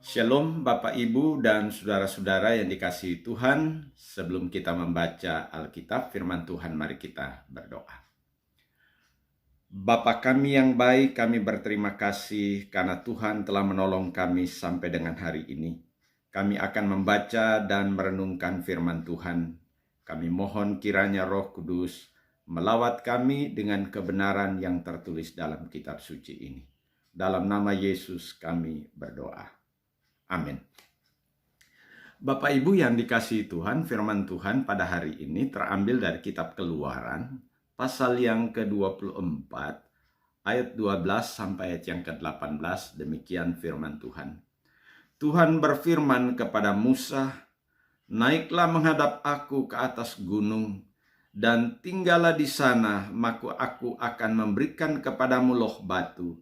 Shalom Bapak Ibu dan saudara-saudara yang dikasihi Tuhan. Sebelum kita membaca Alkitab firman Tuhan, mari kita berdoa. Bapa kami yang baik, kami berterima kasih karena Tuhan telah menolong kami sampai dengan hari ini. Kami akan membaca dan merenungkan firman Tuhan. Kami mohon kiranya Roh Kudus melawat kami dengan kebenaran yang tertulis dalam kitab suci ini. Dalam nama Yesus kami berdoa. Amin. Bapak Ibu yang dikasihi Tuhan, firman Tuhan pada hari ini terambil dari kitab Keluaran, pasal yang ke-24, ayat 12 sampai ayat yang ke-18, demikian firman Tuhan. Tuhan berfirman kepada Musa, "Naiklah menghadap aku ke atas gunung, dan tinggallah di sana, maka aku akan memberikan kepadamu loh batu,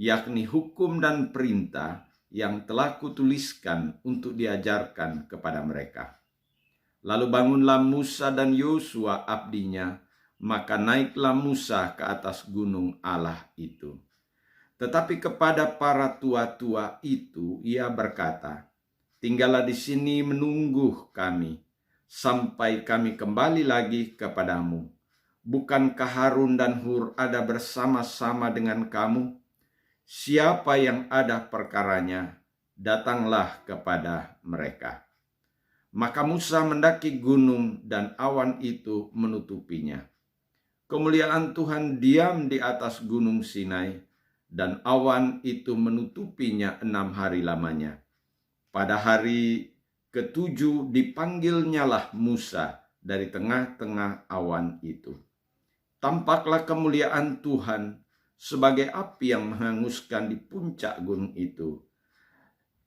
yakni hukum dan perintah, yang telah kutuliskan untuk diajarkan kepada mereka." Lalu bangunlah Musa dan Yosua abdinya, maka naiklah Musa ke atas gunung Allah itu. Tetapi kepada para tua-tua itu ia berkata, "Tinggallah di sini menunggu kami, sampai kami kembali lagi kepadamu. Bukankah Harun dan Hur ada bersama-sama dengan kamu? Siapa yang ada perkaranya, datanglah kepada mereka." Maka Musa mendaki gunung dan awan itu menutupinya. Kemuliaan Tuhan diam di atas gunung Sinai, dan awan itu menutupinya 6 hari lamanya. Pada hari ketujuh dipanggilnyalah Musa dari tengah-tengah awan itu. Tampaklah kemuliaan Tuhan sebagai api yang menghanguskan di puncak gunung itu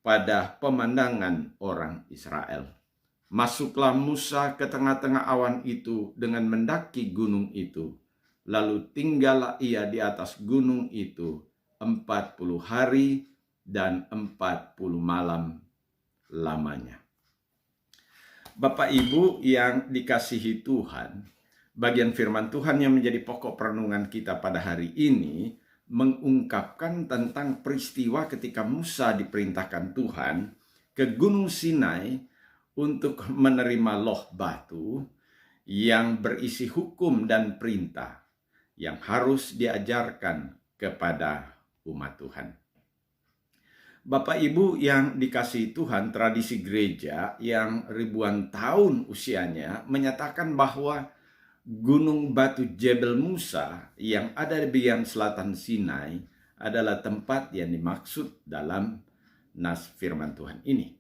pada pemandangan orang Israel. Masuklah Musa ke tengah-tengah awan itu dengan mendaki gunung itu. Lalu tinggallah ia di atas gunung itu 40 hari dan 40 malam lamanya. Bapak Ibu yang dikasihi Tuhan, bagian firman Tuhan yang menjadi pokok perenungan kita pada hari ini mengungkapkan tentang peristiwa ketika Musa diperintahkan Tuhan ke Gunung Sinai untuk menerima loh batu yang berisi hukum dan perintah yang harus diajarkan kepada umat Tuhan. Bapak Ibu yang dikasihi Tuhan, tradisi gereja yang ribuan tahun usianya menyatakan bahwa Gunung Batu Jebel Musa yang ada di bagian selatan Sinai adalah tempat yang dimaksud dalam nas firman Tuhan ini.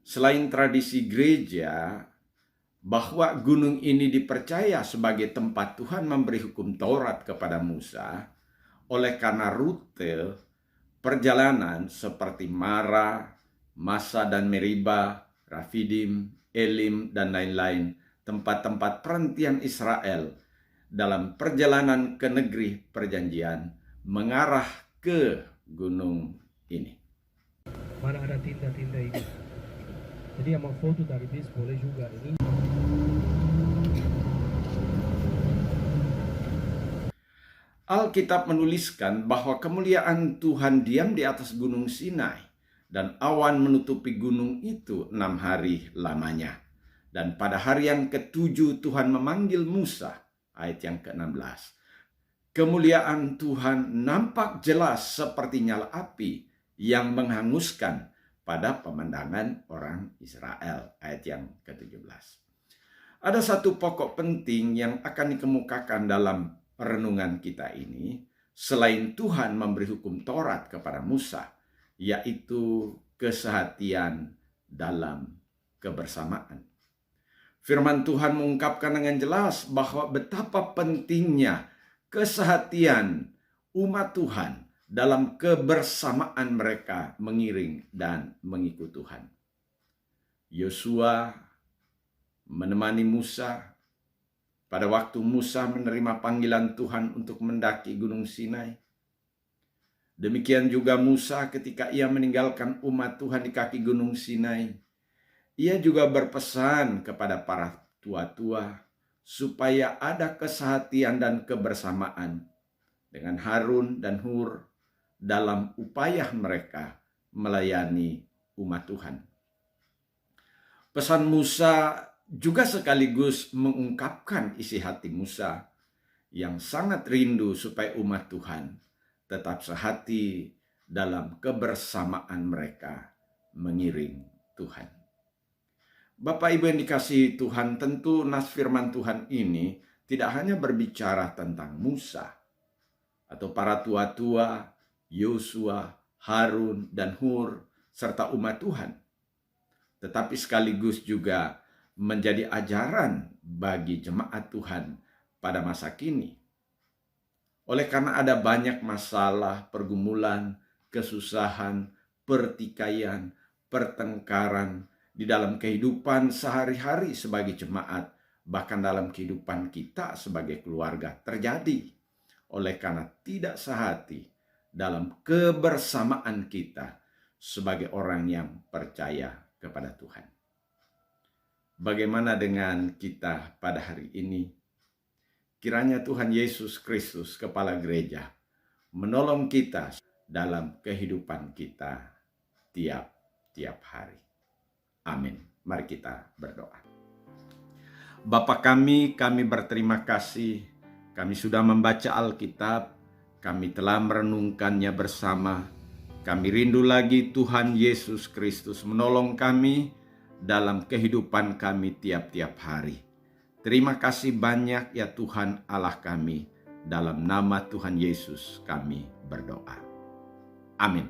Selain tradisi gereja bahwa gunung ini dipercaya sebagai tempat Tuhan memberi hukum Taurat kepada Musa, oleh karena rute perjalanan seperti Mara, Masa dan Meriba, Rafidim, Elim, dan lain-lain, tempat-tempat perhentian Israel dalam perjalanan ke negeri perjanjian mengarah ke gunung ini. Mana ada tinta-tinta ini. Jadi yang mau foto dari bis boleh juga ini. Alkitab menuliskan bahwa kemuliaan Tuhan diam di atas gunung Sinai dan awan menutupi gunung itu 6 hari lamanya. Dan pada hari yang ketujuh Tuhan memanggil Musa, ayat yang ke-16. Kemuliaan Tuhan nampak jelas seperti nyala api yang menghanguskan pada pemandangan orang Israel, ayat yang ke-17. Ada satu pokok penting yang akan dikemukakan dalam renungan kita ini, selain Tuhan memberi hukum Taurat kepada Musa, yaitu kesehatian dalam kebersamaan. Firman Tuhan mengungkapkan dengan jelas bahwa betapa pentingnya kesehatian umat Tuhan dalam kebersamaan mereka mengiring dan mengikut Tuhan. Yosua menemani Musa pada waktu Musa menerima panggilan Tuhan untuk mendaki Gunung Sinai. Demikian juga Musa ketika ia meninggalkan umat Tuhan di kaki Gunung Sinai. Ia juga berpesan kepada para tua-tua supaya ada kesehatian dan kebersamaan dengan Harun dan Hur dalam upaya mereka melayani umat Tuhan. Pesan Musa juga sekaligus mengungkapkan isi hati Musa yang sangat rindu supaya umat Tuhan tetap sehati dalam kebersamaan mereka mengiring Tuhan. Bapak Ibu yang dikasihi Tuhan, tentu nas firman Tuhan ini tidak hanya berbicara tentang Musa atau para tua-tua, Yosua, Harun, dan Hur, serta umat Tuhan, tetapi sekaligus juga menjadi ajaran bagi jemaat Tuhan pada masa kini. Oleh karena ada banyak masalah, pergumulan, kesusahan, pertikaian, pertengkaran di dalam kehidupan sehari-hari sebagai jemaat, bahkan dalam kehidupan kita sebagai keluarga terjadi. Oleh karena tidak sehati dalam kebersamaan kita sebagai orang yang percaya kepada Tuhan. Bagaimana dengan kita pada hari ini? Kiranya Tuhan Yesus Kristus, Kepala Gereja, menolong kita dalam kehidupan kita tiap-tiap hari. Amin. Mari kita berdoa. Bapa kami berterima kasih. Kami sudah membaca Alkitab. Kami telah merenungkannya bersama. Kami rindu lagi Tuhan Yesus Kristus menolong kami dalam kehidupan kami tiap-tiap hari. Terima kasih banyak ya Tuhan Allah kami. Dalam nama Tuhan Yesus kami berdoa. Amin.